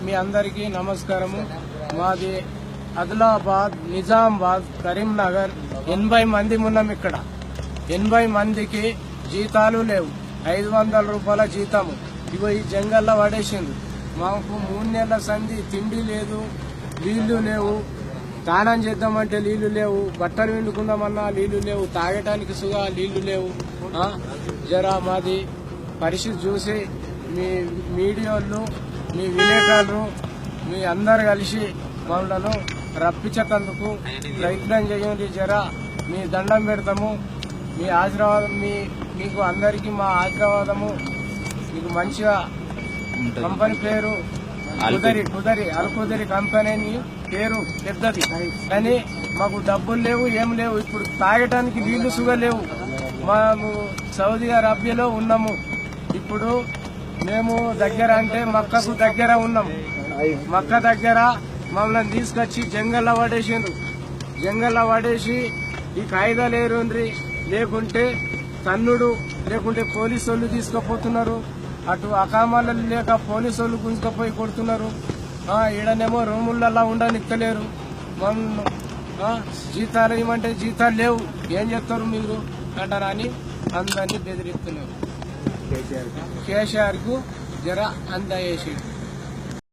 మీ అందరికీ నమస్కారము. మాది ఆదిలాబాద్, నిజామాబాద్, కరీంనగర్. 80 మంది ఉన్నాం ఇక్కడ. 80 మందికి జీతాలు లేవు. 500 రూపాయల జీతము ఇగో ఈ జంగల్లో పడేసింది. మాకు 3 నెలల సంధి తిండి లేదు, నీళ్లు లేవు, స్నానం చేద్దామంటే నీళ్లు లేవు, బట్టలు వండుకుందామన్నా నీళ్లు లేవు, తాగటానికి సుగా నీళ్లు లేవు. జరా మాది పరిస్థితి చూసి మీ మీడియాలు, మీ విలేకరులు, మీ అందరు కలిసి మమ్మల్ని రప్పించేందుకు ప్రయత్నం చేయండి. జరా మీ దండం పెడతాము. మీ ఆశీర్వాదం, మీకు అందరికీ మా ఆశీర్వాదము. మీకు మంచిగా కంపెనీ పేరు అల్కుదరి కంపెనీ పేరు పెద్దది, కానీ మాకు డబ్బులు లేవు, ఏం లేవు. ఇప్పుడు తాగటానికి నీళ్లు సుగా లేవు. మేము సౌదీ అరేబియాలో ఉన్నాము. ఇప్పుడు మేము దగ్గర అంటే మక్కకు దగ్గర ఉన్నాము. మక్క దగ్గర మమ్మల్ని తీసుకొచ్చి జంగల్లో పడేసిండ్రు. జంగల్లో పడేసి ఈ కాయిదాలు ఏరుండ్రి, లేకుంటే తన్నుడు, లేకుంటే పోలీసు వాళ్ళు తీసుకుపోతున్నారు. అటు అకామాలు లేక పోలీసు వాళ్ళు గుంజుకపోయి కొడుతున్నారు. ఈడనేమో రూములలో ఉండనిక్కలేరు. జీతాలు ఇవ్వమంటే జీతాలు లేవు. ఏం చెప్తారు మీరు అంటారా అని అందరినీ బెదిరిస్తున్నారు. కేసీఆర్ కు జర అందజేసి